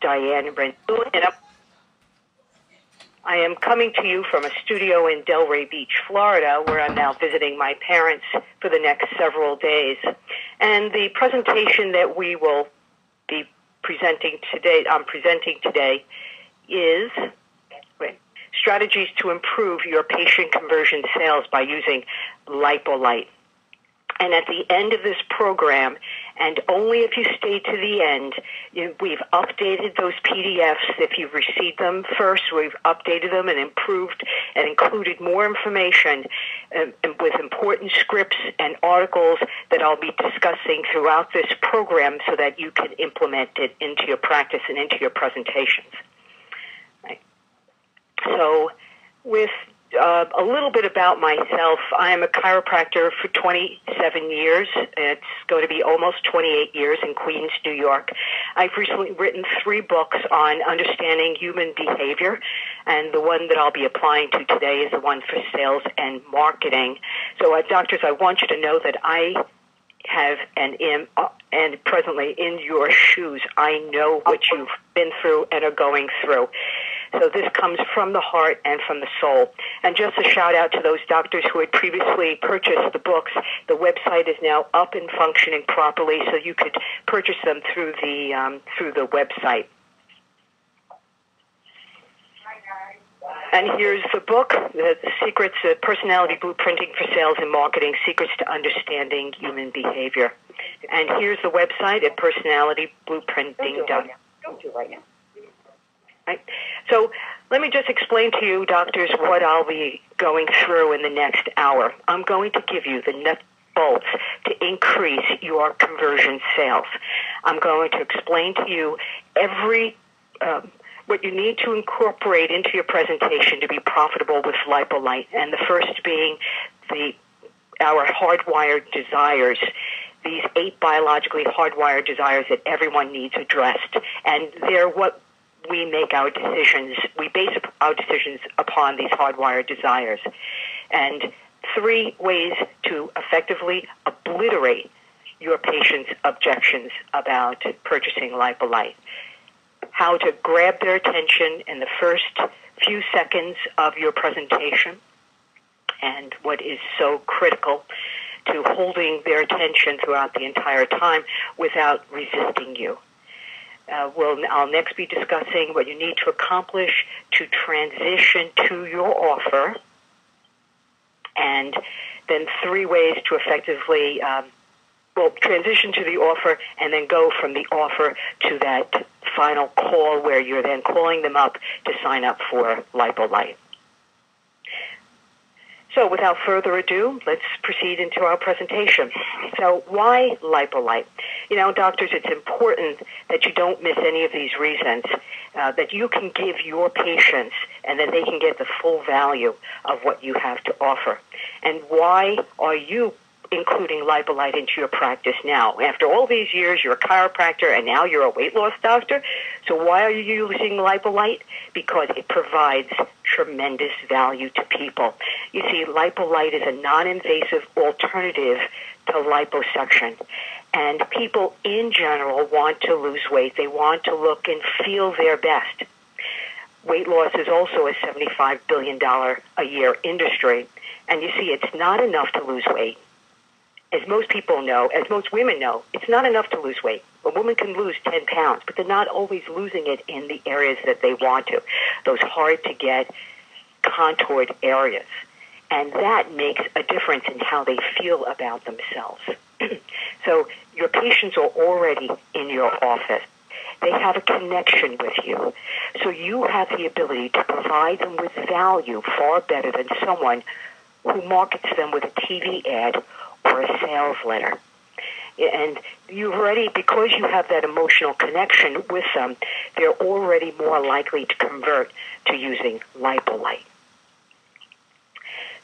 Diane, and I am coming to you from a studio in Delray Beach, Florida, where I'm now visiting my parents for the next several days. And the presentation that we will be presenting today, is strategies to improve your patient conversion sales by using Lipo. And at the end of this program, and only if you stay to the end, we've updated those PDFs. If you've received them first, we've updated them and improved and included more information and with important scripts and articles that I'll be discussing throughout this program so that you can implement it into your practice and into your presentations. Right. So with a little bit about myself. I am a chiropractor for 27 years. It's going to be almost 28 years in Queens, New York. I've recently written 3 books on understanding human behavior, and the one that I'll be applying to today is the one for sales and marketing. So, doctors, I want you to know that I have and presently in your shoes. I know what you've been through and are going through. So this comes from the heart and from the soul. And just a shout out to those doctors who had previously purchased the books. The website is now up and functioning properly, so you could purchase them through the website. And here's the book, The Secrets of Personality Blueprinting for Sales and Marketing, Secrets to Understanding Human Behavior. And here's the website at personalityblueprinting.com. Don't do right now. Right. So let me just explain to you, doctors, what I'll be going through in the next hour. I'm going to give you the nuts bolts to increase your conversion sales. I'm going to explain to you what you need to incorporate into your presentation to be profitable with Lipo. And the first being our hardwired desires. These 8 biologically hardwired desires that everyone needs addressed. And they're what we make our decisions. We base our decisions upon these hardwired desires. And 3 ways to effectively obliterate your patient's objections about purchasing Lipo. How to grab their attention in the first few seconds of your presentation, and what is so critical to holding their attention throughout the entire time without resisting you. I'll next be discussing what you need to accomplish to transition to your offer, and then 3 ways to effectively transition to the offer and then go from the offer to that final call where you're then calling them up to sign up for Lipo. So without further ado, let's proceed into our presentation. So why Lipo? Doctors, it's important that you don't miss any of these reasons, that you can give your patients and that they can get the full value of what you have to offer. And why are you including Lipo into your practice now? After all these years, you're a chiropractor and now you're a weight loss doctor. So why are you using Lipo? Because it provides tremendous value to people. You see, Lipo is a non-invasive alternative to liposuction. And people in general want to lose weight. They want to look and feel their best. Weight loss is also a $75 billion a year industry. And you see, it's not enough to lose weight. As most people know, as most women know, it's not enough to lose weight. A woman can lose 10 pounds, but they're not always losing it in the areas that they want to, those hard-to-get, contoured areas. And that makes a difference in how they feel about themselves. So your patients are already in your office. They have a connection with you. So you have the ability to provide them with value far better than someone who markets them with a TV ad or a sales letter. And you already, because you have that emotional connection with them, they're already more likely to convert to using Lipo.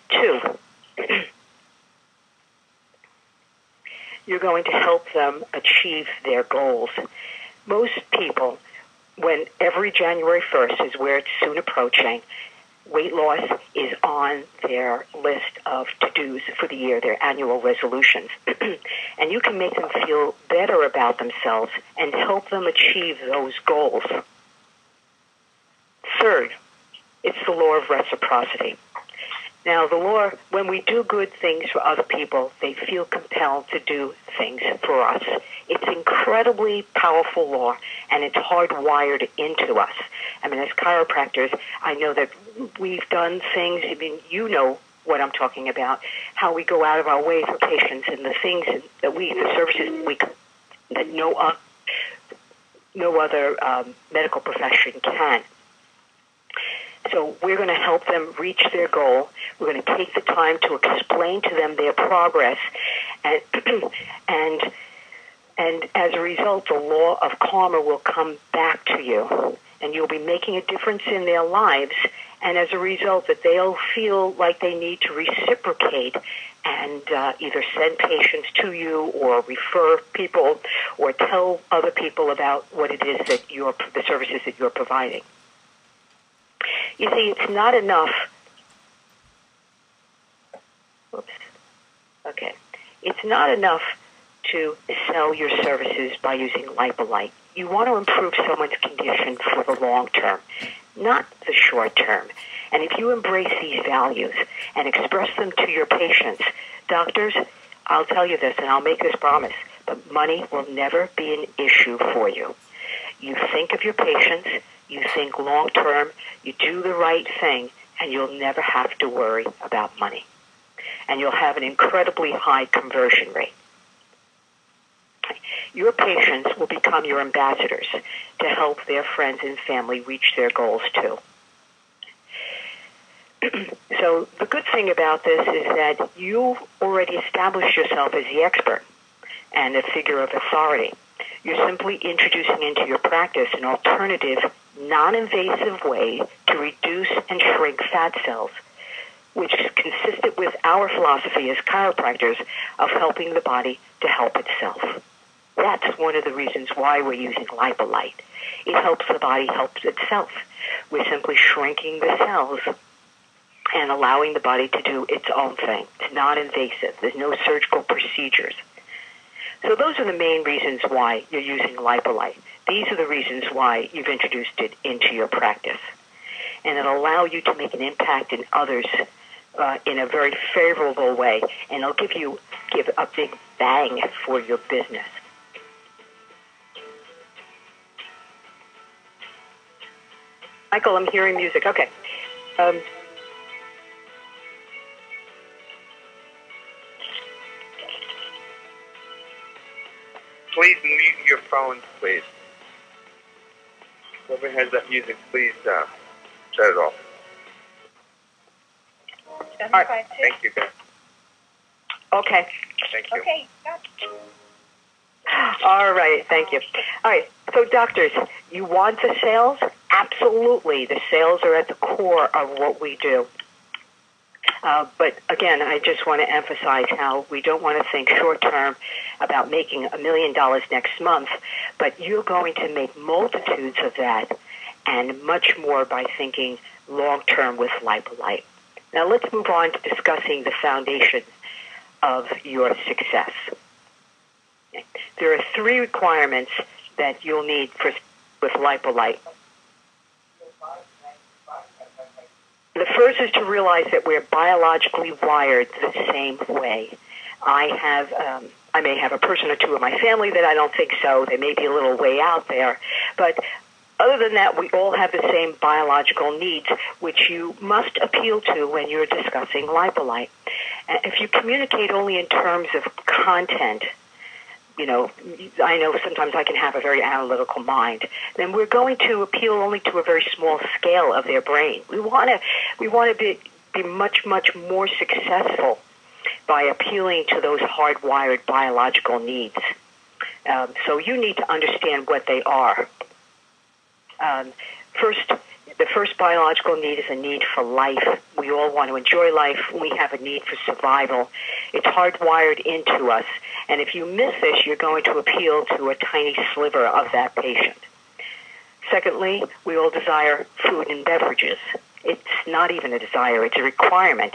2, you're going to help them achieve their goals. Most people, when every January 1st is where it's soon approaching, weight loss is on their list of to-dos for the year, their annual resolutions. And you can make them feel better about themselves and help them achieve those goals. Third, it's the law of reciprocity. Now, the law, when we do good things for other people, they feel compelled to do things for us. It's an incredibly powerful law, and it's hardwired into us. I mean, as chiropractors, I know that we've done things, I mean, you know what I'm talking about, how we go out of our way for patients and the things that the services that no other medical profession can. So we're going to help them reach their goal. We're going to take the time to explain to them their progress, and as a result, the law of karma will come back to you, and you'll be making a difference in their lives. And as a result, that they'll feel like they need to reciprocate and either send patients to you or refer people or tell other people about what it is that the services that you're providing. You see, it's not enough. It's not enough to sell your services by using Lipo. You want to improve someone's condition for the long term, not the short term. And if you embrace these values and express them to your patients, doctors, I'll tell you this, and I'll make this promise, but money will never be an issue for you. You think of your patients, you think long term, you do the right thing, and you'll never have to worry about money. And you'll have an incredibly high conversion rate. Your patients will become your ambassadors to help their friends and family reach their goals too. So the good thing about this is that you already established yourself as the expert and a figure of authority. You're simply introducing into your practice an alternative, non-invasive way to reduce and shrink fat cells, which is consistent with our philosophy as chiropractors of helping the body to help itself. That's one of the reasons why we're using Lipo. It helps the body help itself. We're simply shrinking the cells and allowing the body to do its own thing. It's non-invasive. There's no surgical procedures. So those are the main reasons why you're using Lipo. These are the reasons why you've introduced it into your practice. And it'll allow you to make an impact in others in a very favorable way, and it'll give a big bang for your business. Michael, I'm hearing music. Okay. Please mute your phones, please. Whoever has that music, please shut it off. All right. Thank you, guys. Okay. Thank you. Okay. All right. Thank you. All right. So, doctors, you want the sales? Absolutely. The sales are at the core of what we do. But again, I just want to emphasize how we don't want to think short term about making $1 million next month, but you're going to make multitudes of that and much more by thinking long term with Lipo. Now let's move on to discussing the foundation of your success. There are 3 requirements that you'll need with Lipo. The first is to realize that we're biologically wired the same way. I may have a person or two in my family that I don't think so. They may be a little way out there. But other than that, we all have the same biological needs, which you must appeal to when you're discussing Lipo. If you communicate only in terms of content, you know, I know sometimes I can have a very analytical mind, then we're going to appeal only to a very small scale of their brain. We want to be much, much more successful by appealing to those hardwired biological needs. So you need to understand what they are. The first biological need is a need for life. We all want to enjoy life. We have a need for survival. It's hardwired into us. And if you miss this, you're going to appeal to a tiny sliver of that patient. Secondly, we all desire food and beverages. It's not even a desire, it's a requirement.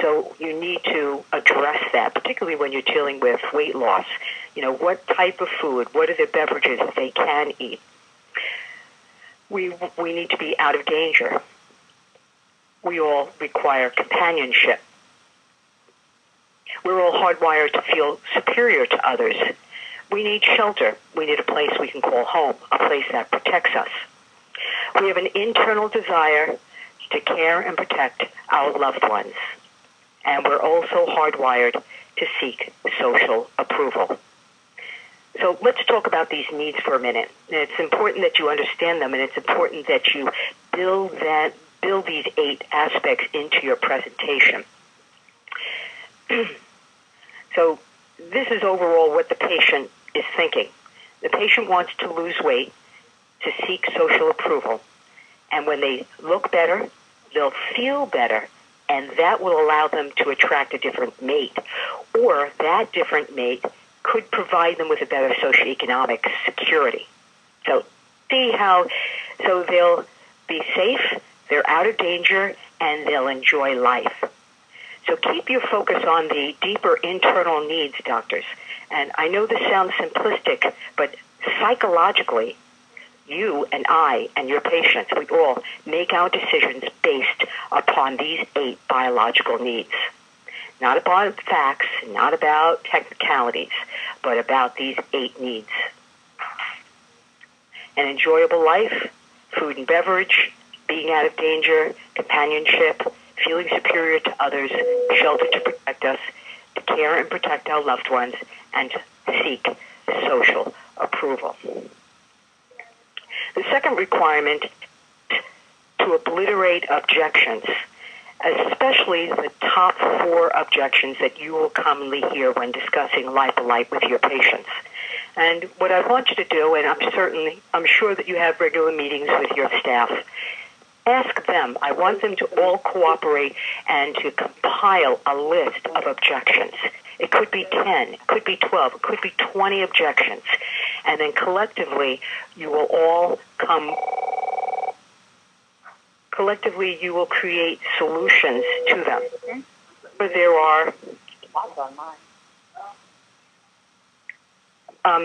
So you need to address that, particularly when you're dealing with weight loss. What type of food, what are the beverages that they can eat? We need to be out of danger. We all require companionship. We're all hardwired to feel superior to others. We need shelter. We need a place we can call home, a place that protects us. We have an internal desire to care and protect our loved ones. And we're also hardwired to seek social approval. So let's talk about these needs for a minute. And it's important that you understand them, and it's important that you build these 8 aspects into your presentation. So this is overall what the patient is thinking. The patient wants to lose weight to seek social approval. And when they look better, they'll feel better, and that will allow them to attract a different mate. Or that different mate could provide them with a better socioeconomic security. So they'll be safe, they're out of danger, and they'll enjoy life. So keep your focus on the deeper internal needs, doctors. And I know this sounds simplistic, but psychologically, you and I and your patients, we all make our decisions based upon these 8 biological needs. Not about facts, not about technicalities, but about these 8 needs. An enjoyable life, food and beverage, being out of danger, companionship, feeling superior to others, shelter to protect us, to care and protect our loved ones, and to seek social approval. The second requirement, to obliterate objections, especially the top 4 objections that you will commonly hear when discussing Lipo with your patients. And what I want you to do, and I'm sure that you have regular meetings with your staff, ask them. I want them to all cooperate and to compile a list of objections. It could be 10, it could be 12, it could be 20 objections. And then collectively, you will create solutions to them. But there are...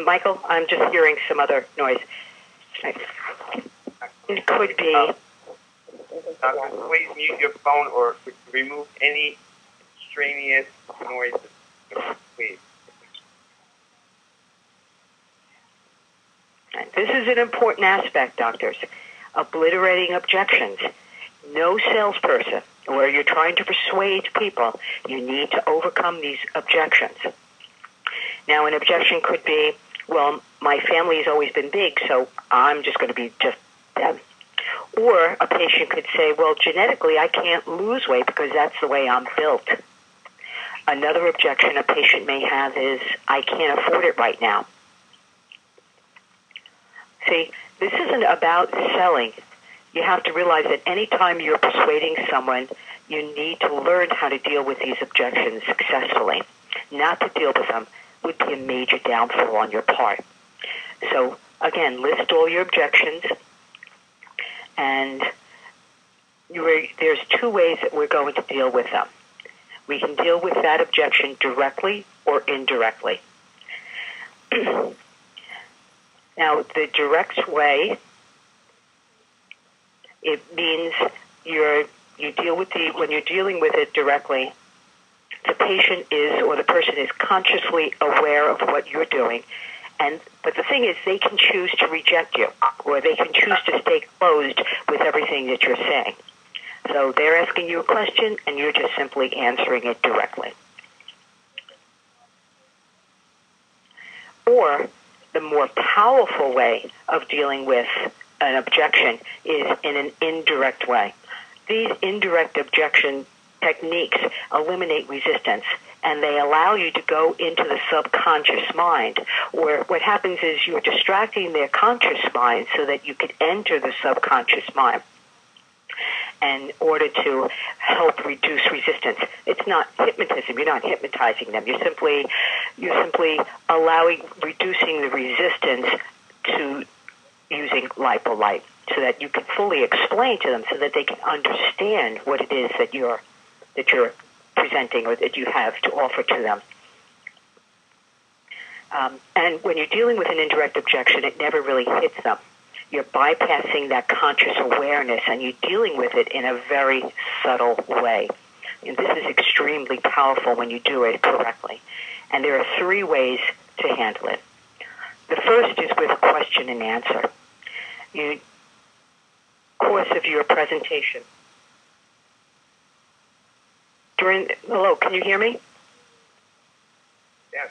Michael, I'm just hearing some other noise. It could be... Please mute your phone or remove any extraneous noises, please. This is an important aspect, doctors. Obliterating objections. No salesperson, where you're trying to persuade people, you need to overcome these objections. Now, an objection could be, well, my family has always been big, so I'm just going to be just them. Or a patient could say, well, genetically, I can't lose weight because that's the way I'm built. Another objection a patient may have is, I can't afford it right now. See, this isn't about selling. You have to realize that any time you're persuading someone, you need to learn how to deal with these objections successfully. Not to deal with them would be a major downfall on your part. So, again, list all your objections. And there's 2 ways that we're going to deal with them. We can deal with that objection directly or indirectly. Now, the direct way, it means when you're dealing with it directly, the patient is, or the person is consciously aware of what you're doing. But the thing is, they can choose to reject you, or they can choose to stay closed with everything that you're saying. So they're asking you a question, and you're just simply answering it directly. Or the more powerful way of dealing with an objection is in an indirect way. These indirect objection techniques eliminate resistance, and they allow you to go into the subconscious mind, where what happens is you're distracting their conscious mind so that you could enter the subconscious mind in order to help reduce resistance. It's not hypnotism. You're not hypnotizing them. You're simply reducing the resistance to using Lipo so that you can fully explain to them so that they can understand what it is that you're presenting or that you have to offer to them. And when you're dealing with an indirect objection, it never really hits them. You're bypassing that conscious awareness, and you're dealing with it in a very subtle way. And this is extremely powerful when you do it correctly. And there are 3 ways to handle it. The first is with a question and answer. In the course of your presentation. Hello, can you hear me? Yes.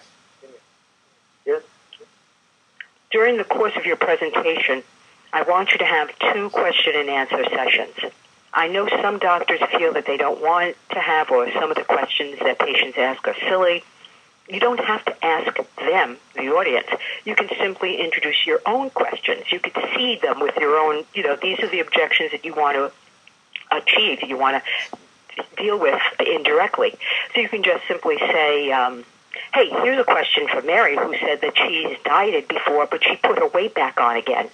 Yes. During the course of your presentation, I want you to have 2 question and answer sessions. I know some doctors feel that they don't want to have, or some of the questions that patients ask are silly. You don't have to ask them, the audience. You can simply introduce your own questions. You could seed them with your own, these are the objections that you want to achieve, you want to deal with indirectly. So you can just simply say, hey, here's a question from Mary who said that she's dieted before, but she put her weight back on again.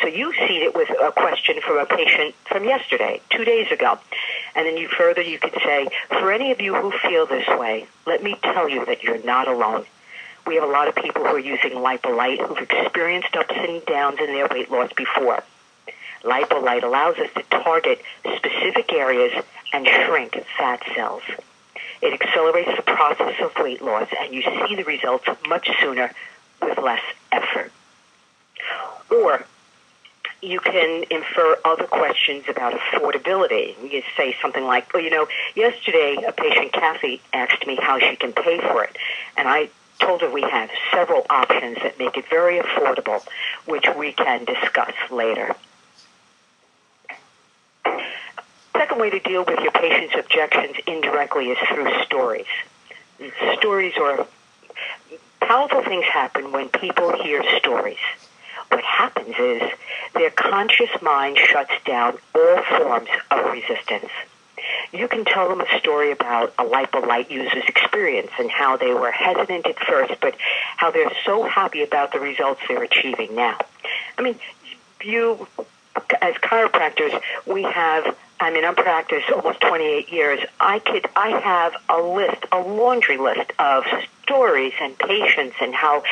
So you seed it with a question from a patient from yesterday, 2 days ago. And then you could say, for any of you who feel this way, let me tell you that you're not alone. We have a lot of people who are using Lipo who've experienced ups and downs in their weight loss before. Lipo allows us to target specific areas and shrink fat cells. It accelerates the process of weight loss, and you see the results much sooner with less effort. Or you can infer other questions about affordability. You say something like, well, yesterday a patient, Kathy, asked me how she can pay for it. And I told her we have several options that make it very affordable, which we can discuss later. Second way to deal with your patient's objections indirectly is through stories. Stories are powerful things happen when people hear stories. What happens is their conscious mind shuts down all forms of resistance. You can tell them a story about a Lipo user's experience and how they were hesitant at first, but how they're so happy about the results they're achieving now. I mean, as chiropractors, I'm practiced almost 28 years. I have a laundry list of stories and patients and how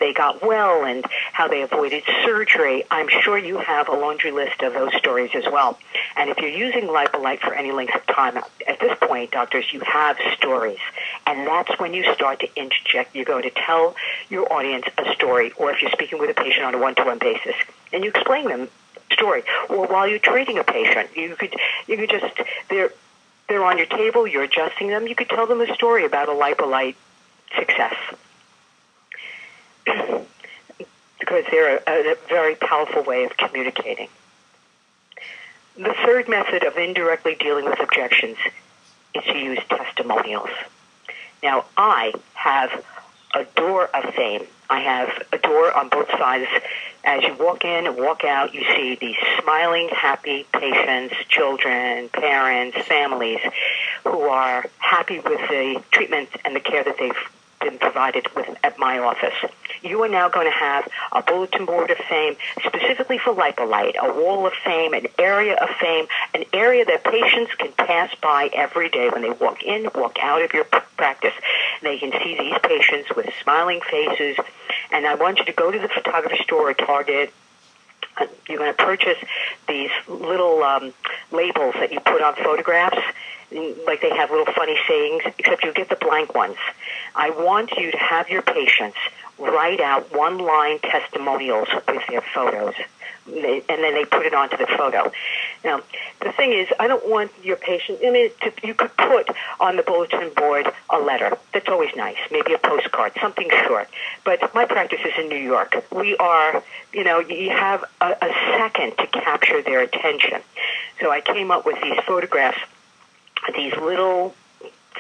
they got well and how they avoided surgery. I'm sure you have a laundry list of those stories as well. And if you're using Lipo for any length of time, at this point, doctors, you have stories. And that's when you start to interject. You're going to tell your audience a story, or if you're speaking with a patient on a one-to-one basis, and you explain them story. Or while you're treating a patient, you could just, they're on your table, you're adjusting them, you could tell them a story about a Lipo success. Because they're a very powerful way of communicating. The third method of indirectly dealing with objections is to use testimonials. Now, I have a door of fame. I have a door on both sides. As you walk in and walk out, you see these smiling, happy patients, children, parents, families who are happy with the treatment and the care that they've been provided with at my office. You are now going to have a bulletin board of fame specifically for Lipo, a wall of fame, an area of fame, an area that patients can pass by every day when they walk in, walk out of your practice. They can see these patients with smiling faces, and I want you to go to the photography store or Target. You're going to purchase these little labels that you put on photographs, like they have little funny sayings, except you get the blank ones. I want you to have your patients write out one-line testimonials with their photos, and then they put it onto the photo. Now, the thing is, I don't want your patient, you could put on the bulletin board a letter. That's always nice, maybe a postcard, something short. But my practice is in New York. We are, you have a second to capture their attention. So I came up with these photographs, these little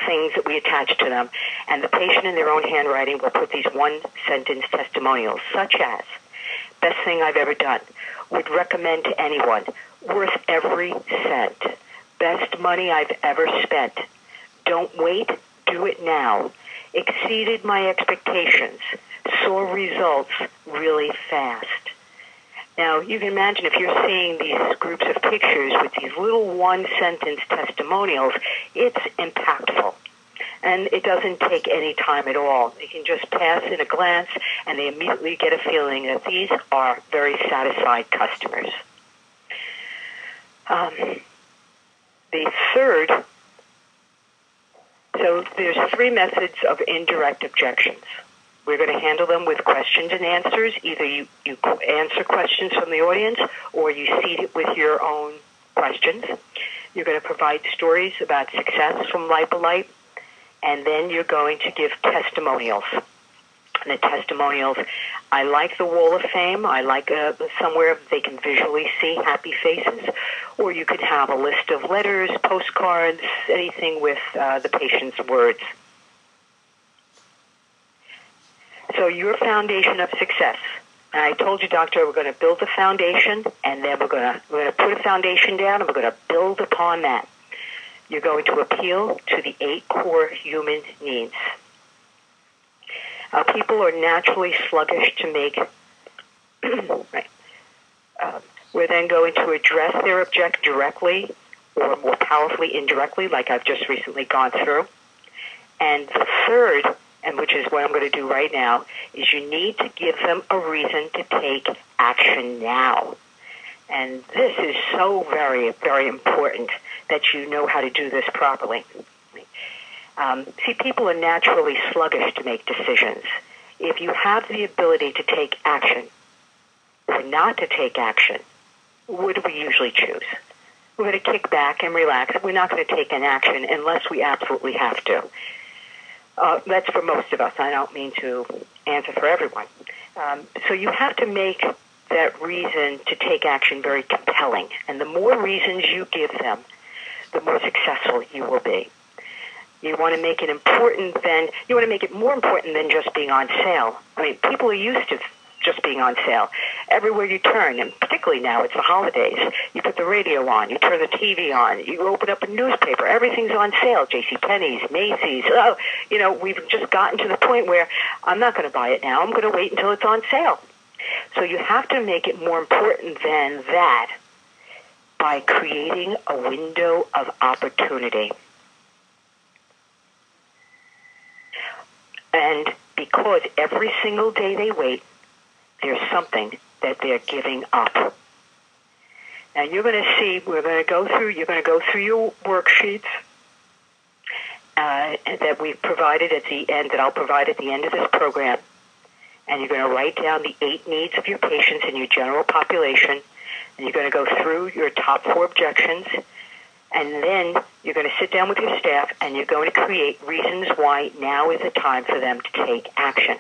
things that we attach to them, and the patient in their own handwriting will put these one-sentence testimonials, such as, best thing I've ever done, would recommend to anyone, worth every cent, best money I've ever spent, don't wait, do it now, exceeded my expectations, saw results really fast. Now, you can imagine if you're seeing these groups of pictures with these little one-sentence testimonials, it's impactful. And it doesn't take any time at all. They can just pass in a glance, and they immediately get a feeling that these are very satisfied customers. The third, so there's 3 methods of indirect objections. We're going to handle them with questions and answers. Either you answer questions from the audience, or you seed it with your own questions. You're going to provide stories about success from Lipo, and then you're going to give testimonials. And the testimonials, I like the Wall of Fame. I like somewhere they can visually see happy faces. Or you could have a list of letters, postcards, anything with the patient's words. So your foundation of success. And I told you, Doctor, we're going to build the foundation, and then we're going to put a foundation down, and we're going to build upon that. You're going to appeal to the 8 core human needs. People are naturally sluggish to make. Right. We're then going to address their object directly, or more powerfully indirectly, like I've just recently gone through. And the third, and which is what I'm going to do right now, is you need to give them a reason to take action now. And this is so very, very important that you know how to do this properly. See, people are naturally sluggish to make decisions. If you have the ability to take action or not to take action, what do we usually choose? We're going to kick back and relax. We're not going to take an action unless we absolutely have to. That's for most of us. I don't mean to answer for everyone. So you have to make that reason to take action very compelling. And the more reasons you give them, the more successful you will be. You want to make it more important than just being on sale. I mean, people are used to just being on sale. Everywhere you turn, and particularly now, it's the holidays. You put the radio on, you turn the TV on, you open up a newspaper, everything's on sale. JCPenney's, Macy's. We've just gotten to the point where I'm not going to buy it now. I'm going to wait until it's on sale. So you have to make it more important than that by creating a window of opportunity. And because every single day they wait, there's something that they're giving up. Now you're going to see, you're going to go through your worksheets that we've provided at the end, that I'll provide at the end of this program. And you're going to write down the 8 needs of your patients in your general population. And you're going to go through your top 4 objections. And then you're going to sit down with your staff and you're going to create reasons why now is the time for them to take action.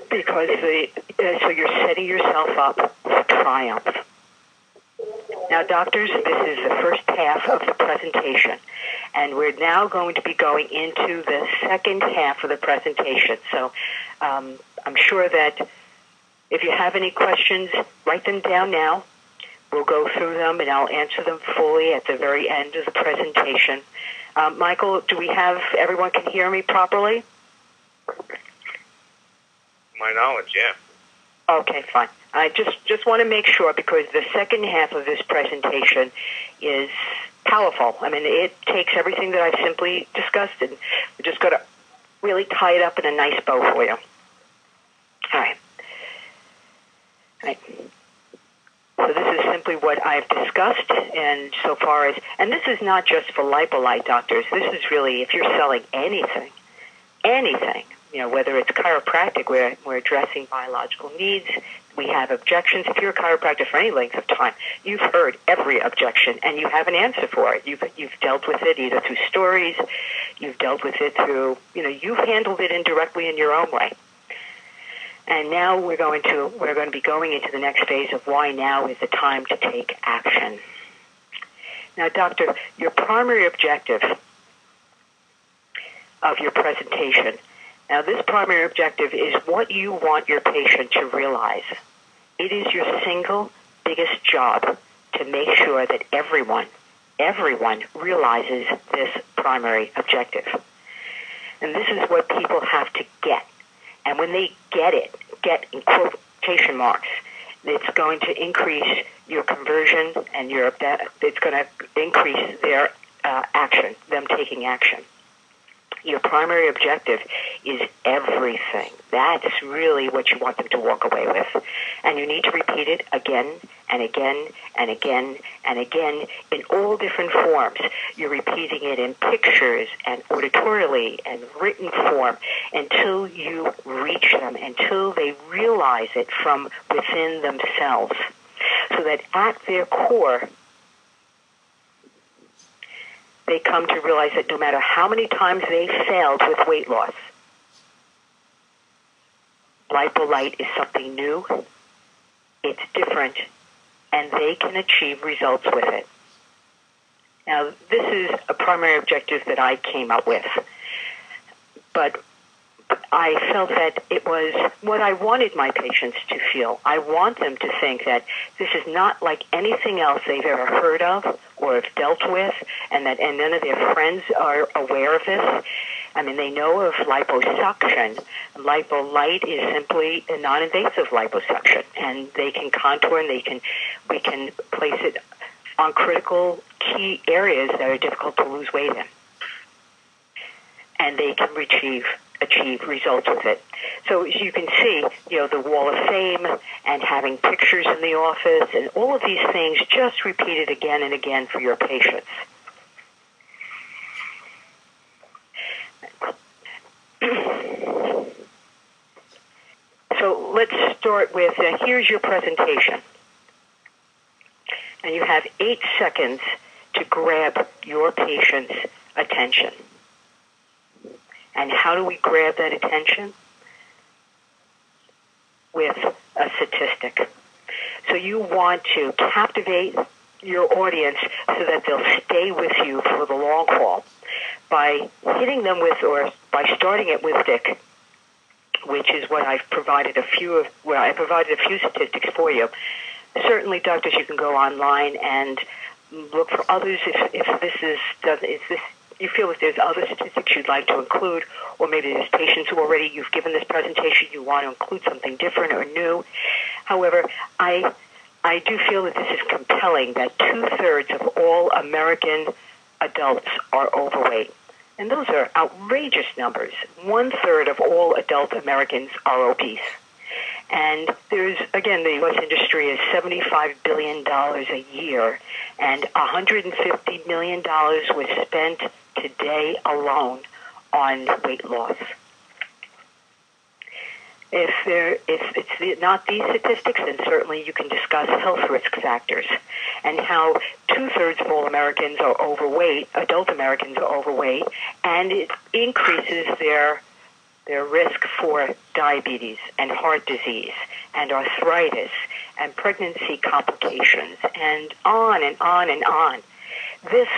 Because so you're setting yourself up for triumph. Now, doctors, this is the first half of the presentation. And we're now going to be going into the second half of the presentation. So I'm sure that if you have any questions, write them down now. We'll go through them, and I'll answer them fully at the very end of the presentation. Michael, do we have everyone can hear me properly? My knowledge, yeah. Okay, fine. I just want to make sure, because the second half of this presentation is powerful. I mean, it takes everything that I've simply discussed, and we're just going to really tie it up in a nice bow for you. All right. All right. So this is simply what I've discussed, and so far as, and this is not just for Lipo doctors. This is really, if you're selling anything, whether it's chiropractic, we're addressing biological needs. We have objections. If you're a chiropractor for any length of time, you've heard every objection, and you have an answer for it. You've dealt with it either through stories, you've dealt with it through, you've handled it indirectly in your own way. And now we're going to be going into the next phase of why now is the time to take action. Now, doctor, your primary objective of your presentation, now this primary objective is what you want your patient to realize. It is your single biggest job to make sure that everyone realizes this primary objective. And this is what people have to get. And when they get in quote, quotation marks. It's going to increase your conversion, and it's going to increase their action, them taking action. Your primary objective is everything. That's really what you want them to walk away with. And you need to repeat it again and again and again and again in all different forms. You're repeating it in pictures and auditorily and written form until you reach them, until they realize it from within themselves. So that at their core, they come to realize that no matter how many times they failed with weight loss, Lipo-Lite is something new, it's different, and they can achieve results with it. Now, this is a primary objective that I came up with, but I felt that it was what I wanted my patients to feel. I want them to think that this is not like anything else they've ever heard of or have dealt with, and none of their friends are aware of this. I mean, they know of liposuction. Lipo-Lite is simply a non-invasive liposuction, and they can contour and we can place it on critical key areas that are difficult to lose weight in, and they can achieve results with it. So as you can see, the Wall of Fame and having pictures in the office and all of these things just repeated again and again for your patients. So let's start with, here's your presentation. And you have 8 seconds to grab your patient's attention. And how do we grab that attention? With a statistic. So you want to captivate your audience so that they'll stay with you for the long haul by hitting them with, or by starting it with Dick, which is what I've provided a few statistics for you. Certainly, doctors, you can go online and look for others if you feel that there's other statistics you'd like to include, or maybe there's patients who already you've given this presentation, you want to include something different or new. However, I do feel that this is compelling, that 2/3 of all American adults are overweight. And those are outrageous numbers. 1/3 of all adult Americans are obese. And there's, again, the U.S. industry is $75 billion a year, and $150 million was spent today alone on weight loss. If it's not these statistics, then certainly you can discuss health risk factors and how 2/3 of all Americans are overweight, adult Americans are overweight, and it increases their risk for diabetes and heart disease and arthritis and pregnancy complications and on and on and on. This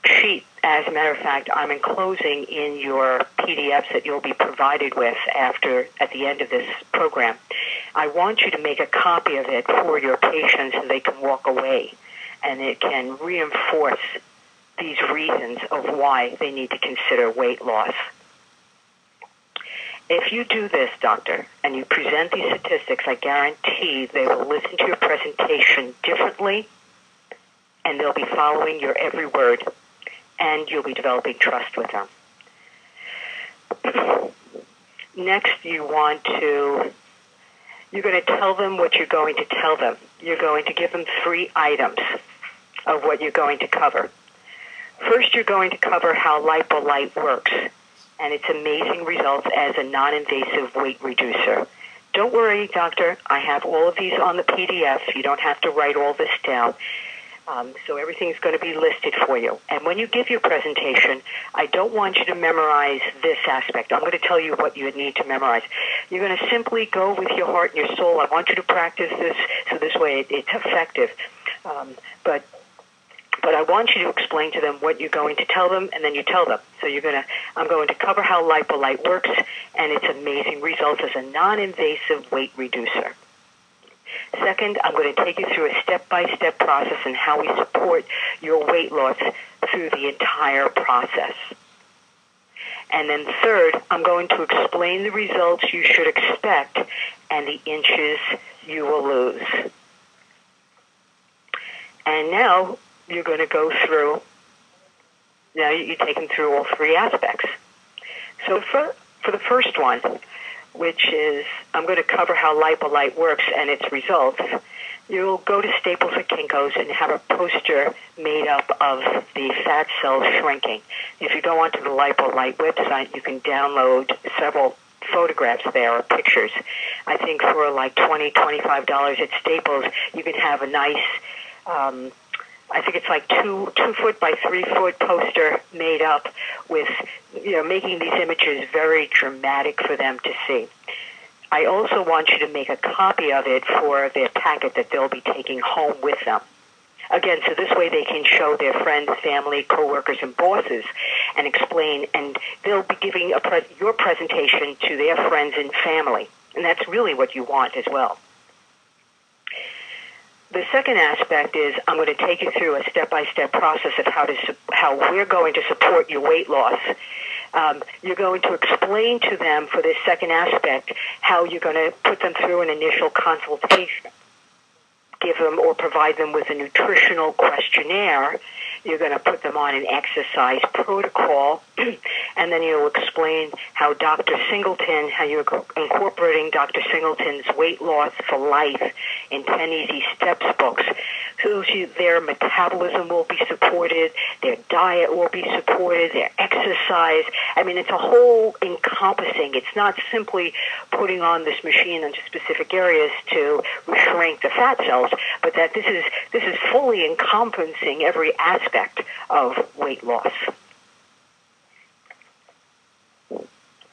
sheet, as a matter of fact, I'm enclosing in your PDFs that you'll be provided with at the end of this program. I want you to make a copy of it for your patients so they can walk away, and it can reinforce these reasons of why they need to consider weight loss. If you do this, doctor, and you present these statistics, I guarantee they will listen to your presentation differently, and they'll be following your every word, and you'll be developing trust with them. Next, you're going to tell them what you're going to tell them. You're going to give them 3 items of what you're going to cover. First, you're going to cover how Lipo-Lite works and its amazing results as a non-invasive weight reducer. Don't worry, doctor. I have all of these on the PDF. You don't have to write all this down. So everything's going to be listed for you. And when you give your presentation, I don't want you to memorize this aspect. I'm going to tell you what you need to memorize. You're going to simply go with your heart and your soul. I want you to practice this so this way it's effective. But I want you to explain to them what you're going to tell them, and then you tell them. So I'm going to cover how Lipo-Lite works and its amazing results as a non-invasive weight reducer. Second, I'm going to take you through a step-by-step process and how we support your weight loss through the entire process. And then third, I'm going to explain the results you should expect and the inches you will lose. And now you're going to go through, now you take them through all three aspects. So for the first one, which is I'm going to cover how LipoLite works and its results, you'll go to Staples or Kinko's and have a poster made up of the fat cells shrinking. If you go onto the LipoLite website, you can download several photographs there or pictures. I think for like $20, $25 at Staples, you can have a nice, I think it's like 2 foot by 3 foot poster made up with, making these images very dramatic for them to see. I also want you to make a copy of it for their packet that they'll be taking home with them. Again, so this way they can show their friends, family, coworkers, and bosses and explain, and they'll be giving your presentation to their friends and family. And that's really what you want as well. The second aspect is I'm going to take you through a step-by-step process of how we're going to support your weight loss. You're going to explain to them for this second aspect how you're going to put them through an initial consultation, give them or provide them with a nutritional questionnaire. You're going to put them on an exercise protocol, and then you'll explain how Dr. Singleton, how you're incorporating Dr. Singleton's Weight Loss for Life in 10 Easy Steps books. So their metabolism will be supported, their diet will be supported, their exercise. I mean, it's a whole encompassing. It's not simply putting on this machine into specific areas to shrink the fat cells, but that this is fully encompassing every aspect of weight loss.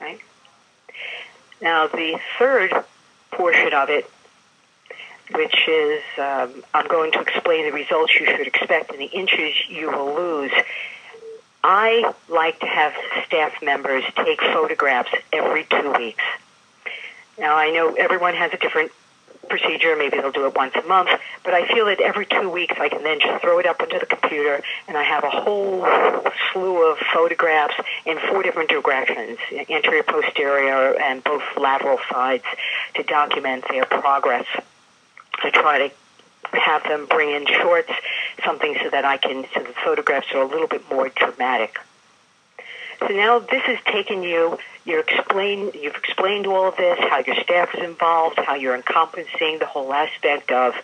Right? Now, the third portion of it, which is I'm going to explain the results you should expect and the inches you will lose. I like to have staff members take photographs every 2 weeks. Now, I know everyone has a different procedure. Maybe they'll do it once a month, but I feel that every 2 weeks I can then just throw it up into the computer and I have a whole slew of photographs in 4 different directions, anterior, posterior, and both lateral sides, to document their progress. I try to have them bring in shorts, something so that so the photographs are a little bit more dramatic. So now this has taken you've explained all of this, how your staff is involved, how you're encompassing the whole aspect of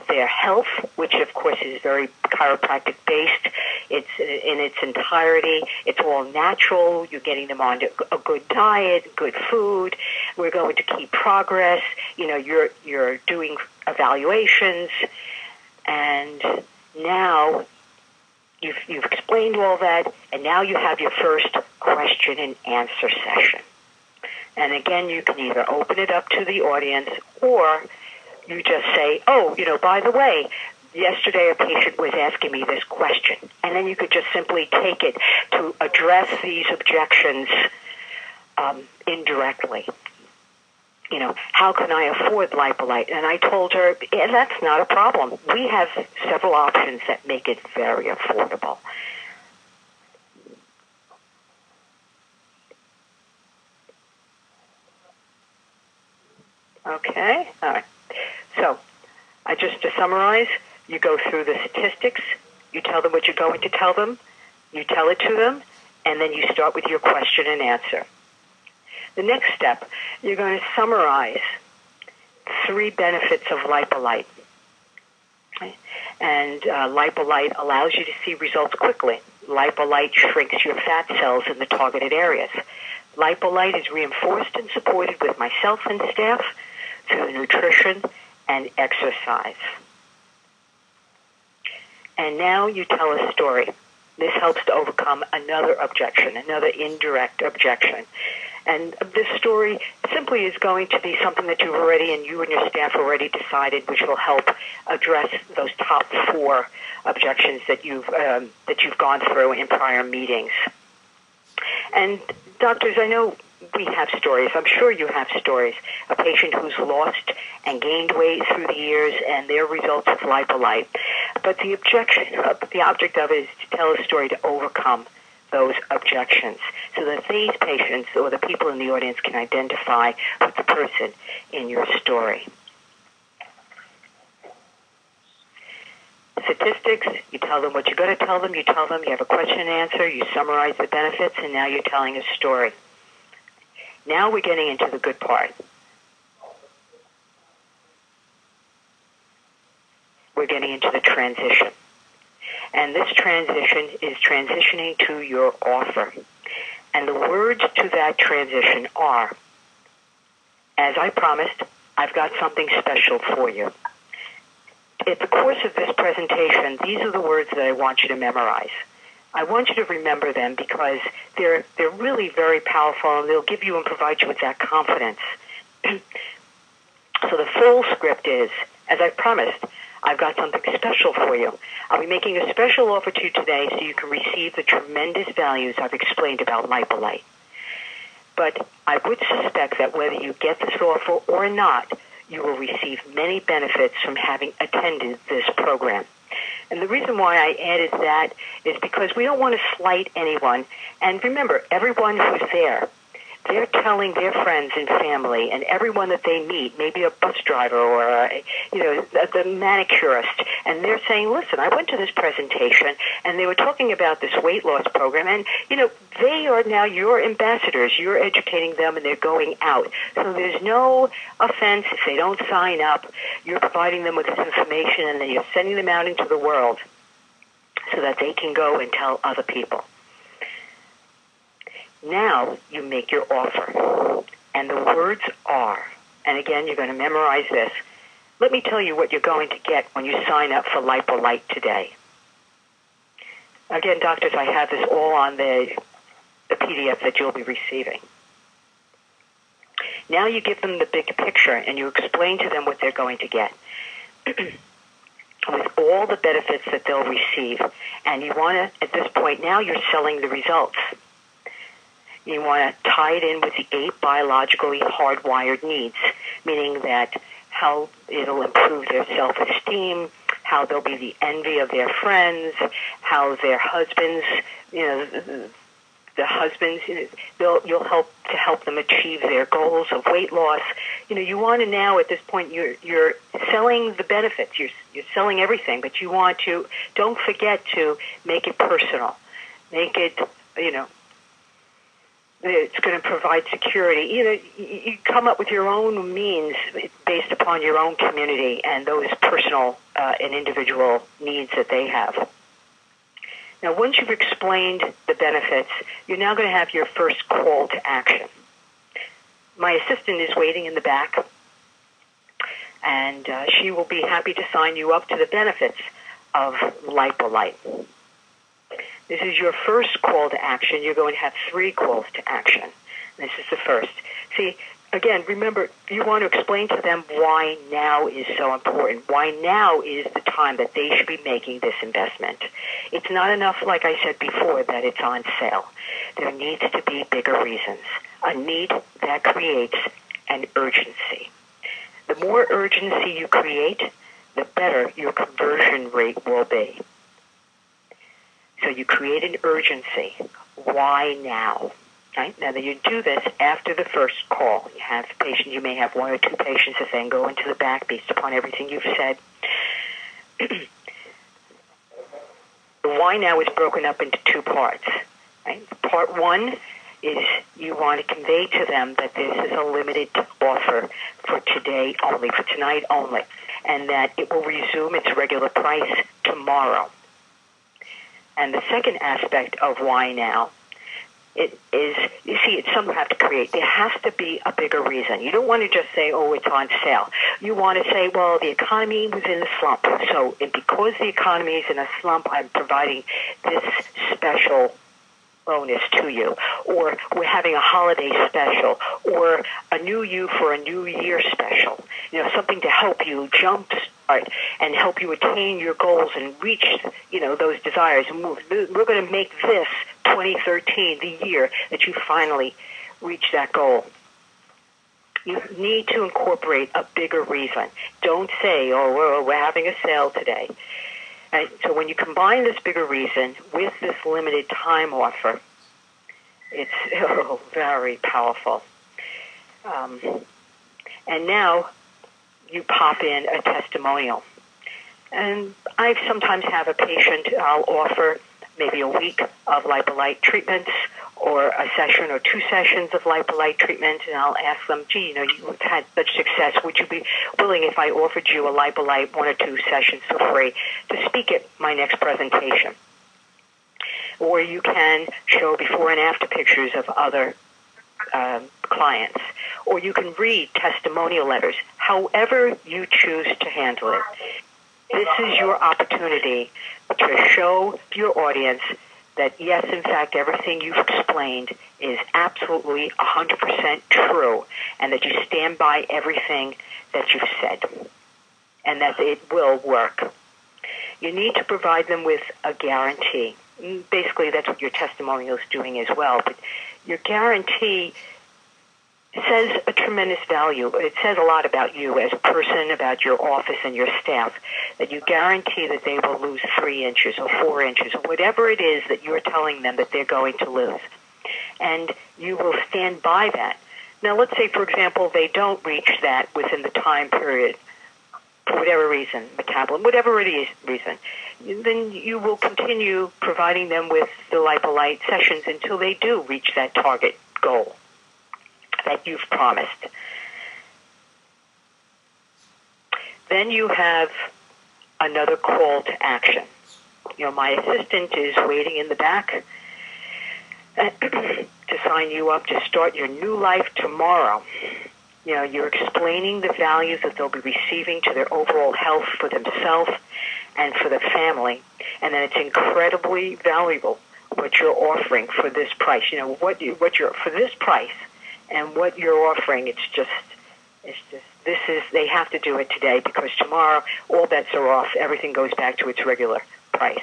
their health, which of course is very chiropractic based. It's in its entirety. It's all natural. You're getting them on a good diet, good food. We're going to keep progress. You're doing evaluations, and now you've explained all that, and now you have your first question and answer session. And again, you can either open it up to the audience, or you just say, by the way, yesterday a patient was asking me this question. And then you could just simply take it to address these objections indirectly. How can I afford LipoLite? And I told her, that's not a problem. We have several options that make it very affordable. Okay, all right. So, to summarize, you go through the statistics, you tell them what you're going to tell them, you tell it to them, and then you start with your question and answer. The next step, you're going to summarize 3 benefits of LipoLite. Okay? And LipoLite allows you to see results quickly. LipoLite shrinks your fat cells in the targeted areas. LipoLite is reinforced and supported with myself and staff through nutrition and exercise. And now you tell a story. This helps to overcome another objection, another indirect objection. And this story simply is going to be something that you and your staff already decided, which will help address those top 4 objections that you've gone through in prior meetings. And doctors, I know we have stories. I'm sure you have stories. A patient who's lost and gained weight through the years and their results of LipoLite. But the object of it is to tell a story to overcome those objections so that these patients or the people in the audience can identify with the person in your story. Statistics, you tell them what you're going to tell them, you have a question and answer, you summarize the benefits, and now you're telling a story. Now we're getting into the good part. We're getting into the transition. And this transition is transitioning to your offer. And the words to that transition are, as I promised, I've got something special for you. In the course of this presentation, these are the words that I want you to memorize. I want you to remember them because they're really very powerful, and they'll give you and provide you with that confidence. So the full script is, as I promised, I've got something special for you. I'll be making a special offer to you today so you can receive the tremendous values I've explained about Lipo. But I would suspect that whether you get this offer or not, you will receive many benefits from having attended this program. And the reason why I added that is because we don't want to slight anyone. And remember, everyone who's there, they're telling their friends and family and everyone that they meet, maybe a bus driver or the manicurist, and they're saying, listen, I went to this presentation and they were talking about this weight loss program, and they are now your ambassadors. You're educating them and they're going out. So there's no offense if they don't sign up. You're providing them with this information and then you're sending them out into the world so that they can go and tell other people. Now you make your offer, and the words are, and again, you're going to memorize this. Let me tell you what you're going to get when you sign up for Lipo today. Again, doctors, I have this all on the PDF that you'll be receiving. Now you give them the big picture, and you explain to them what they're going to get with all the benefits that they'll receive. And you want to, at this point, now you're selling the results. You want to tie it in with the 8 biologically hardwired needs, meaning that how it'll improve their self-esteem, how they'll be the envy of their friends, how their husbands, you'll help them achieve their goals of weight loss. You want to now at this point you're selling the benefits, you're selling everything, but you want to don't forget to make it personal, make it it's going to provide security. You come up with your own means based upon your own community and those personal and individual needs that they have. Now, once you've explained the benefits, you're now going to have your first call to action. My assistant is waiting in the back, and she will be happy to sign you up to the benefits of Lipo. This is your first call to action. You're going to have 3 calls to action. This is the first. See, again, remember, you want to explain to them why now is so important. Why now is the time that they should be making this investment. It's not enough, like I said before, that it's on sale. There needs to be bigger reasons. A need that creates an urgency. The more urgency you create, the better your conversion rate will be. So you create an urgency. Why now? Right? Now that you do this after the first call, you have patients, you may have 1 or 2 patients that then go into the back based upon everything you've said. The why now is broken up into 2 parts. Right? Part 1 is you want to convey to them that this is a limited offer for today only, for tonight only, and that it will resume its regular price tomorrow. And the second aspect of why now, it is, you see, it's something you have to create. There has to be a bigger reason. You don't want to just say, oh, it's on sale. You want to say, well, the economy was in a slump. So because the economy is in a slump, I'm providing this special bonus to you. Or we're having a holiday special. Or a new you for a new year special. Something to help you jumpstart and help you attain your goals and reach, those desires and move. We're going to make this 2013 the year that you finally reach that goal. You need to incorporate a bigger reason. Don't say, oh, we're having a sale today. Right? So when you combine this bigger reason with this limited time offer, it's very powerful. And now you pop in a testimonial. And I sometimes have a patient, I'll offer maybe a week of lipolite treatments or a session or 2 sessions of lipolite treatment, and I'll ask them, gee, you've had such success. Would you be willing if I offered you a lipolite 1 or 2 sessions for free to speak at my next presentation? Or you can show before and after pictures of other clients. Or you can read testimonial letters, however you choose to handle it. This is your opportunity to show your audience that, yes, in fact, everything you've explained is absolutely 100% true, and that you stand by everything that you've said, and that it will work. You need to provide them with a guarantee. Basically, that's what your testimonial is doing as well, but your guarantee says a tremendous value. It says a lot about you as a person, about your office and your staff, that you guarantee that they will lose 3 inches or 4 inches or whatever it is that you're telling them that they're going to lose. And you will stand by that. Now, let's say, for example, they don't reach that within the time period for whatever reason, metabolism, whatever it is reason. Then you will continue providing them with the lipolite sessions until they do reach that target goal that you've promised. Then you have another call to action. My assistant is waiting in the back to sign you up to start your new life tomorrow. You're explaining the values that they'll be receiving to their overall health for themselves and for the family, and then it's incredibly valuable what you're offering for this price. What you're for this price. And what you're offering, they have to do it today because tomorrow all bets are off. Everything goes back to its regular price.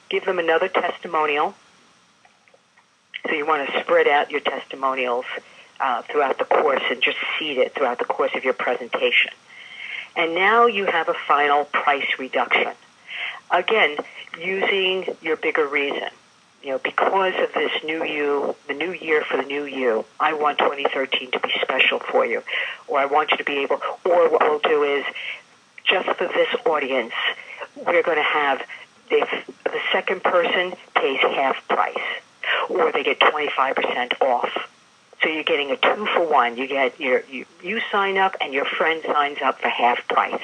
Give them another testimonial. So you want to spread out your testimonials throughout the course and just seed it throughout the course of your presentation. And now you have a final price reduction. Again, using your bigger reason. Because of this new you, the new year for the new you, I want 2013 to be special for you. Or I want you to be able, or what we'll do is, just for this audience, we're going to have, if the second person pays half price, or they get 25% off. So you're getting a 2-for-1. You get you sign up and your friend signs up for half price.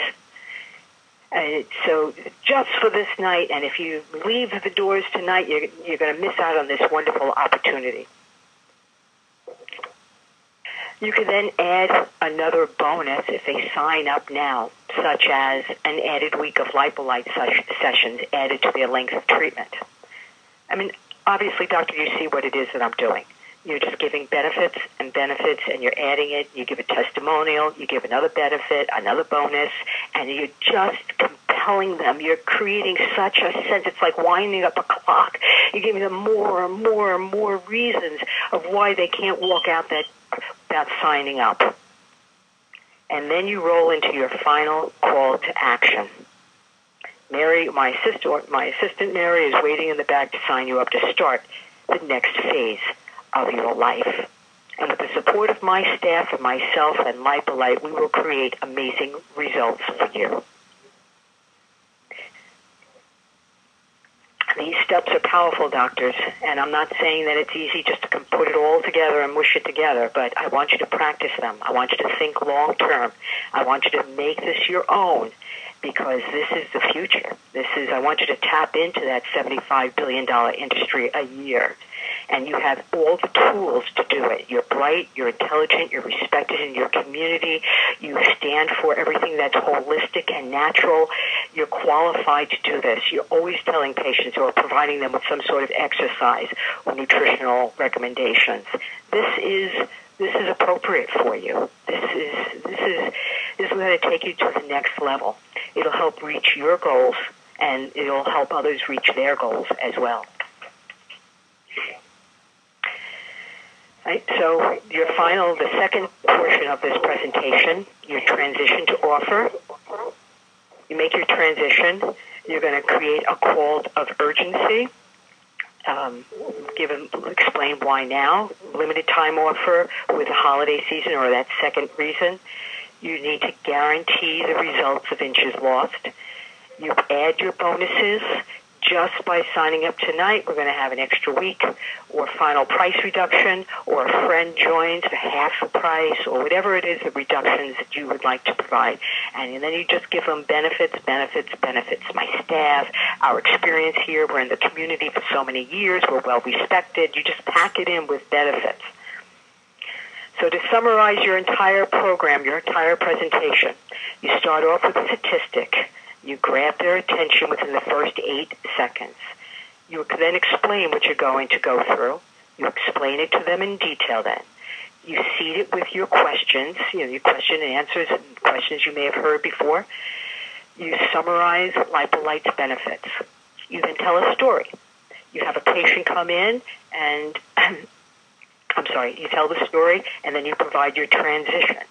So just for this night, and if you leave the doors tonight, you're going to miss out on this wonderful opportunity. You can then add another bonus if they sign up now, such as an added week of lipolite sessions added to their length of treatment. Obviously, doctor, you see what it is that I'm doing. You're just giving benefits, and you're adding it. You give a testimonial, you give another benefit, another bonus, and you're just compelling them. You're creating such a sense. It's like winding up a clock. You're giving them more and more and more reasons of why they can't walk out without signing up. And then you roll into your final call to action. Mary, my assistant Mary, is waiting in the back to sign you up to start the next phase of your life. And with the support of my staff and myself and lipolite, we will create amazing results for you. These steps are powerful, doctors, and I'm not saying that it's easy just to put it all together and mush it together, but I want you to practice them. I want you to think long term. I want you to make this your own, because this is the future. I want you to tap into that $75 billion industry a year. And you have all the tools to do it. You're bright, you're intelligent, you're respected in your community. You stand for everything that's holistic and natural. You're qualified to do this. You're always telling patients or providing them with some sort of exercise or nutritional recommendations. This is appropriate for you. This is going to take you to the next level. It'll help reach your goals, and it'll help others reach their goals as well. Right, so the second portion of this presentation, your transition to offer. You make your transition. You're going to create a call of urgency. Explain why now. Limited time offer with the holiday season or that second reason. You need to guarantee the results of inches lost. You add your bonuses. Just by signing up tonight, we're going to have an extra week or final price reduction, or a friend joins for half the price, or whatever it is, the reductions that you would like to provide. And then you just give them benefits. My staff, our experience here, we're in the community for so many years, we're well respected. You just pack it in with benefits. So to summarize your entire program, your entire presentation, you start off with a statistic. You grab their attention within the first 8 seconds. You then explain what you're going to go through. You explain it to them in detail then. You seed it with your questions, your question and answers, and questions you may have heard before. You summarize Lipo-Lite's benefits. You then tell a story. You have a patient come in and, you tell the story, and then you provide your transition.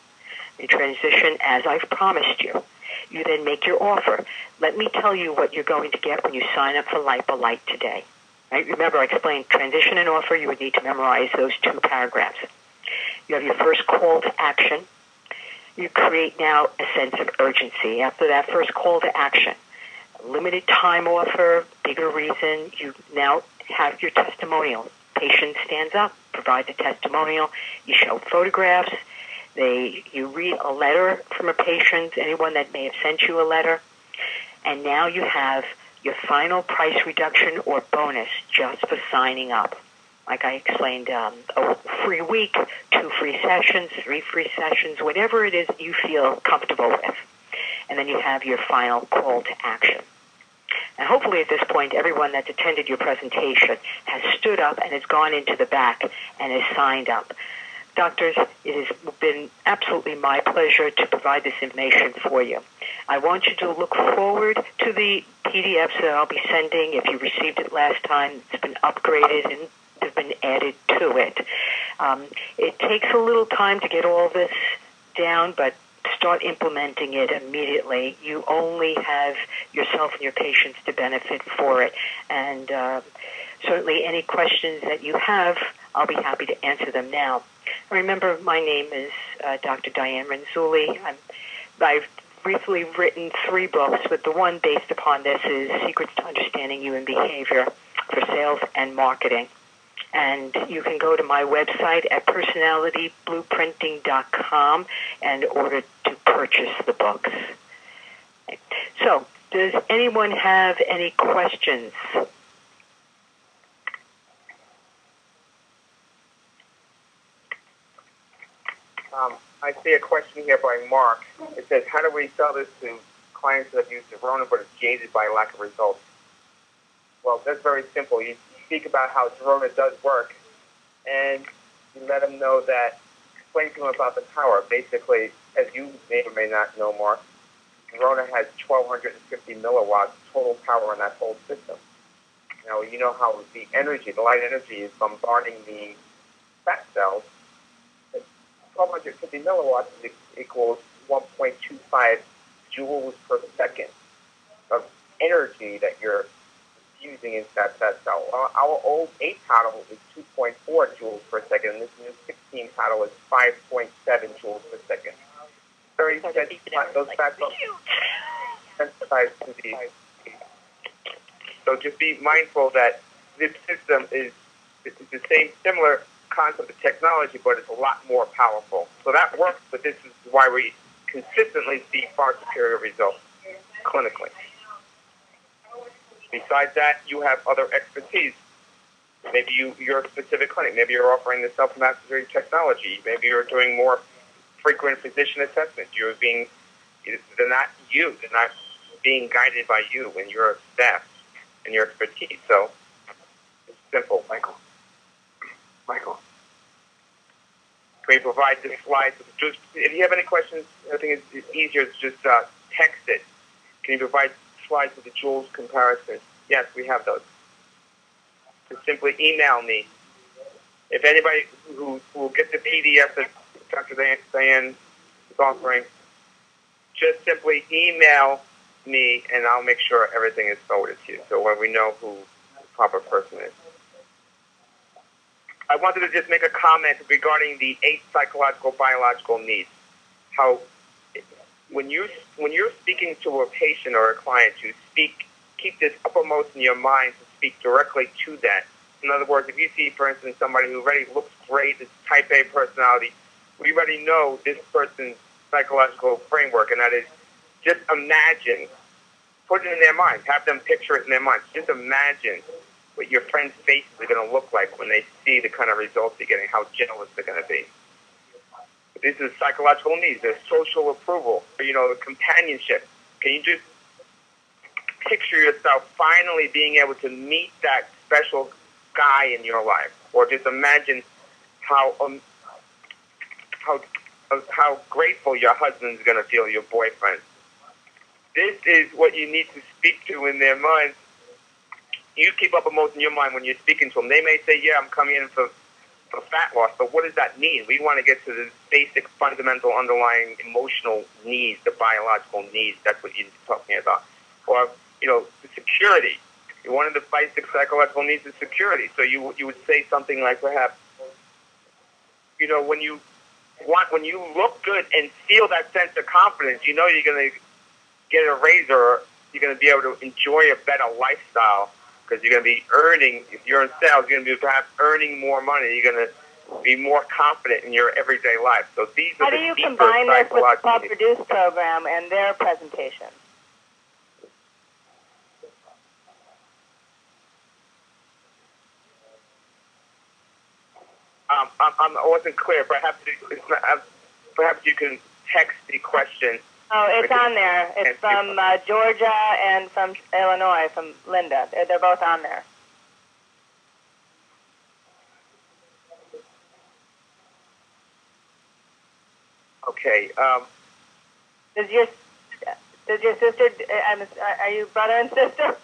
Your transition as I've promised you. You then make your offer. Let me tell you what you're going to get when you sign up for Lipo-Lite today. Right? Remember, I explained transition and offer. You would need to memorize those 2 paragraphs. You have your first call to action. You create now a sense of urgency. After that first call to action, limited time offer, bigger reason, you now have your testimonial. Patient stands up, provides a testimonial. You show photographs. You read a letter from a patient, anyone that may have sent you a letter, and now you have your final price reduction or bonus just for signing up. Like I explained, a free week, 2 free sessions, 3 free sessions, whatever it is that you feel comfortable with. And then you have your final call to action. And hopefully at this point, everyone that's attended your presentation has stood up and has gone into the back and has signed up. Doctors, it has been absolutely my pleasure to provide this information for you. I want you to look forward to the PDFs that I'll be sending. If you received it last time, it's been upgraded and have been added to it. It takes a little time to get all this down, but start implementing it immediately. You only have yourself and your patients to benefit for it. And certainly any questions that you have, I'll be happy to answer them now. Remember, my name is Dr. Diane Renzulli. I've briefly written 3 books, but the one based upon this is Secrets to Understanding Human Behavior for Sales and Marketing. And you can go to my website at personalityblueprinting.com in order to purchase the books. So, does anyone have any questions? I see a question here by Mark. It says, how do we sell this to clients that have used Zerona but is jaded by lack of results? Well, that's very simple. You speak about how Zerona does work, and you let them know that, explain to them about the power. Basically, as you may or may not know, Mark, Zerona has 1,250 milliwatts total power in that whole system. Now, you know how the energy, the light energy, is bombarding the fat cells. 1,250 milliwatts equals 1.25 joules per second of energy that you're using into that cell. Our old 8 paddle is 2.4 joules per second, and this new 16 paddle is 5.7 joules per second. Very sensitive. Those fat cells sensitized to these. So just be mindful that this system is the same, similar concept of technology, but it's a lot more powerful. So that works, but this is why we consistently see far superior results clinically. Besides that, you have other expertise. Maybe you're a specific clinic. Maybe you're offering the self-mastery technology. Maybe you're doing more frequent physician assessments. They're not being guided by you and your staff and your expertise. So it's simple, Michael. Can we provide the slides? Just, if you have any questions, I think it's easier to just text it. Can you provide slides with the joules comparison? Yes, we have those. Just simply email me. If anybody who will get the PDF that Dr. Diane is offering, just simply email me, and I'll make sure everything is forwarded to you. So when we know who the proper person is. I wanted to just make a comment regarding the 8 psychological biological needs. How when you're speaking to a patient or a client, you keep this uppermost in your mind to speak directly to that. In other words, if you see, for instance, somebody who already looks great, is type A personality, we already know this person's psychological framework, and that is just imagine, put it in their mind, have them picture it in their minds. Just imagine what your friends' faces are going to look like when they see the kind of results you're getting, how jealous they're going to be. This is psychological needs. There's social approval, companionship. Can you just picture yourself finally being able to meet that special guy in your life? Or just imagine how grateful your husband's going to feel, your boyfriend. This is what you need to speak to in their minds. You keep uppermost in your mind when you're speaking to them. They may say, yeah, I'm coming in for fat loss, but what does that mean? We want to get to the basic, fundamental, underlying emotional needs, the biological needs. That's what you're talking about. Or, the security. One of the basic psychological needs is security. So you would say something like, perhaps, when you look good and feel that sense of confidence, you're going to get a raise, or you're going to be able to enjoy a better lifestyle, because you're going to be earning. If you're in sales, you're going to be perhaps earning more money. You're going to be more confident in your everyday life. So these are the deeper psychological needs. How do you combine this with the Club Reduce program and their presentation? I wasn't clear. Perhaps you can text the question. Oh, it's on there. It's from Georgia and from Illinois, from Linda. They're both on there. Okay. Does your sister? Are you brother and sister?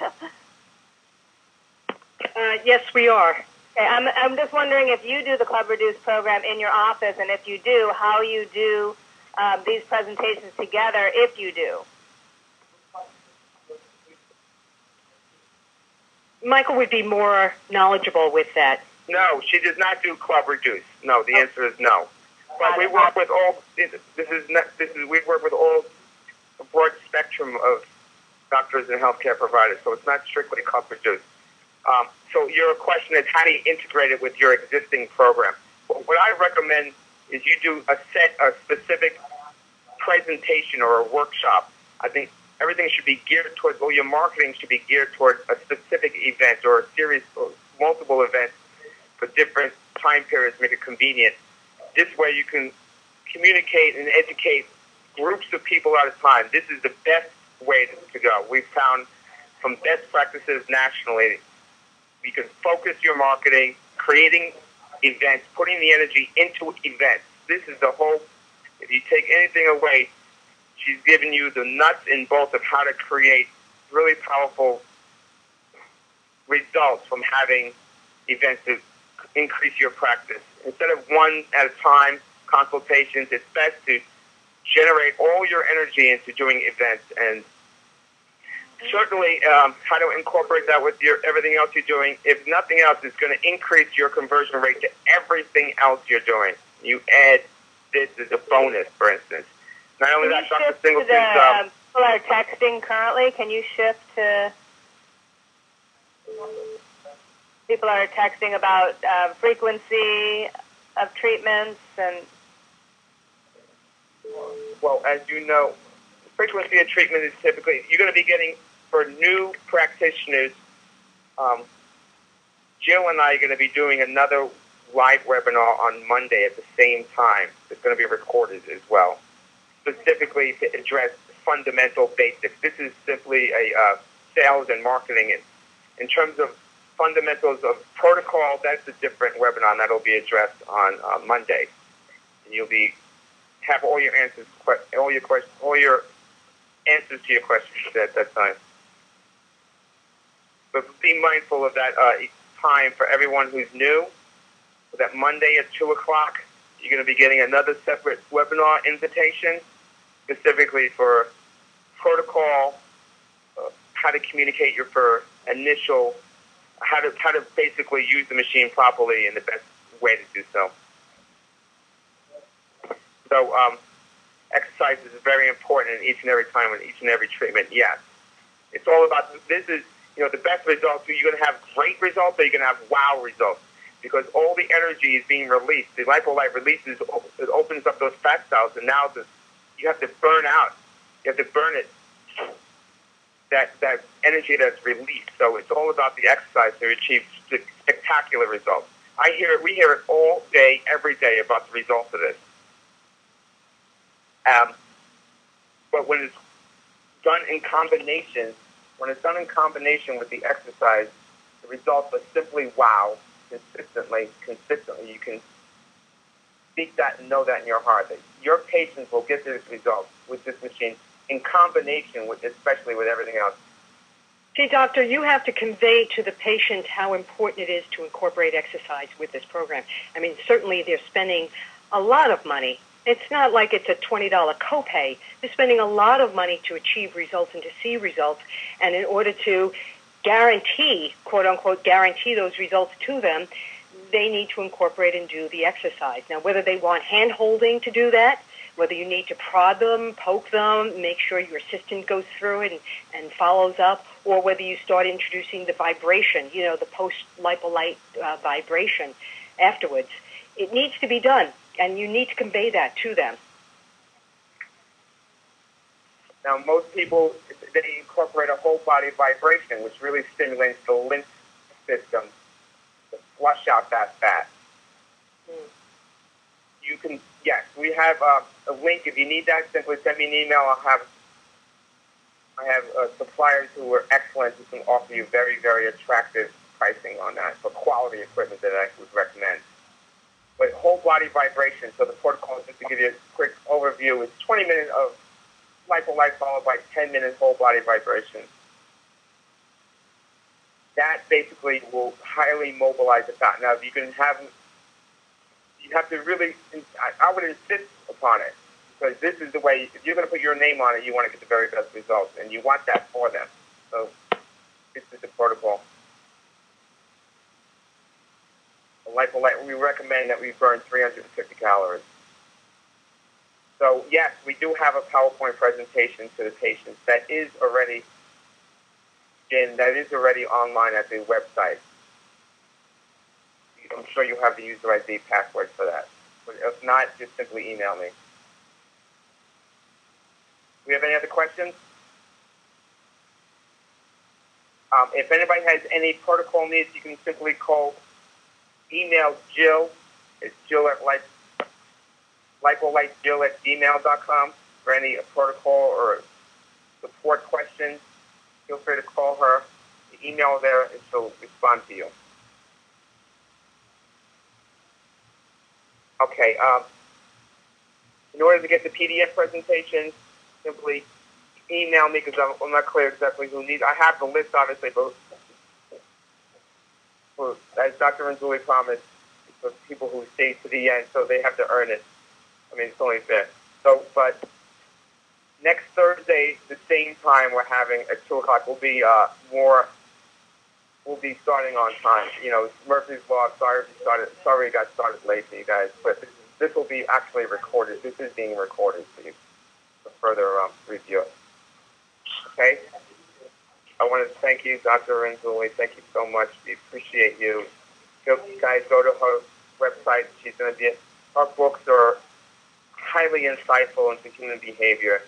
Yes, we are. Okay, I'm just wondering if you do the Club Reduce program in your office, and if you do, how you do these presentations together, if you do. Michael would be more knowledgeable with that. No, she does not do Club Reduce. No, the answer is no. But we work with all. We work with all a broad spectrum of doctors and healthcare providers. So it's not strictly Club Reduce. So your question is, how do you integrate it with your existing program? Well, what I recommend is you do a specific presentation or a workshop. I think everything should be geared towards, your marketing should be geared towards a specific event or a series of multiple events for different time periods, make it convenient. This way you can communicate and educate groups of people at a time. This is the best way to go. We've found from best practices nationally, you can focus your marketing, creating events, putting the energy into events. This is the whole, if you take anything away, she's given you the nuts and bolts of how to create really powerful results from having events to increase your practice. Instead of one at a time consultations, it's best to generate all your energy into doing events, and certainly how to incorporate that with everything else you're doing. If nothing else, it's going to increase your conversion rate to everything else you're doing. You add this as a bonus, for instance. Not only that, Dr. Singleton's... people are texting currently. Can you shift to... People are texting about frequency of treatments and... Well, as you know, frequency of treatment is typically... You're going to be getting, for new practitioners, Jill and I are going to be doing another live webinar on Monday at the same time. It's going to be recorded as well, specifically to address fundamental basics. This is simply a sales and marketing. In terms of fundamentals of protocol, that's a different webinar, and that'll be addressed on Monday. And you'll have all your answers, all your answers to your questions at that time. But be mindful of that time for everyone who's new. That Monday at 2 o'clock, you're going to be getting another separate webinar invitation, specifically for protocol how to communicate your initial, how to basically use the machine properly and the best way to do so. So exercise is very important in each and every time in each and every treatment. Yes, it's all about this is the best results. You're going to have great results, or you're going to have wow results, because all the energy is being released. The lipolyte releases, it opens up those fat cells, and now you have to burn out. You have to burn it. That energy that's released. So it's all about the exercise to achieve spectacular results. We hear it all day, every day about the results of this. But when it's done in combination, with the exercise, the results are simply wow. Consistently, you can speak that and know that in your heart that your patients will get this result with this machine in combination with, especially with everything else. See, doctor, you have to convey to the patient how important it is to incorporate exercise with this program. I mean, certainly they're spending a lot of money. It's not like it's a $20 copay. They're spending a lot of money to achieve results and to see results. And in order to guarantee, quote unquote, guarantee those results to them, they need to incorporate and do the exercise. Now, whether they want hand holding to do that, whether you need to prod them, poke them, make sure your assistant goes through it and follows up, or whether you start introducing the vibration, the post-lipolyte vibration afterwards. It needs to be done, and you need to convey that to them. Now, most people, they incorporate a whole body vibration, which really stimulates the lymph system to flush out that fat. You can, yes, we have a link. If you need that, simply send me an email. I have suppliers who are excellent who can offer you very, very attractive pricing on that for quality equipment that I would recommend. But whole body vibration, so the protocol, just to give you a quick overview, is 20 minutes of lipolyte followed by 10 minutes whole body vibration. That basically will highly mobilize the fat. Now, if you can have, you have to really, I would insist upon it, because this is the way, if you're going to put your name on it, you want to get the very best results, and you want that for them. So this is the protocol. The lipolyte, we recommend that we burn 350 calories. So yes, we do have a PowerPoint presentation to the patients that is already online at the website. I'm sure you have the user ID password for that. But if not, just simply email me. Do we have any other questions? If anybody has any protocol needs, you can simply email Jill. It's Jill at lipolytejill@gmail.com for any protocol or support questions. Feel free to call her. The email there, and she'll respond to you. Okay. In order to get the PDF presentation, simply email me, because I'm not clear exactly who needs. I have the list, obviously, but as Dr. Renzulli promised, for people who stay to the end, so they have to earn it. I mean, it's only fair. So, but next Thursday, the same time we're having at 2 o'clock, we'll be starting on time. Murphy's Law. Sorry we got started late for you guys, but this will be actually recorded. This is being recorded for you for further review. Okay? I want to thank you, Dr. Renzulli. Thank you so much. We appreciate you. You guys go to her website. She's going to be. Her books are highly insightful into human behavior.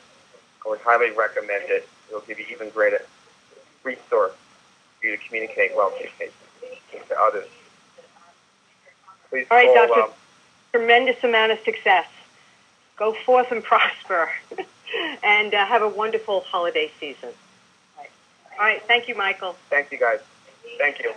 I would highly recommend it. It'll give you even greater resource for you to communicate well to patients and to others. Please all right, call, Doctor. Tremendous amount of success. Go forth and prosper, and have a wonderful holiday season. All right. Thank you, Michael. Thank you, guys. Thank you.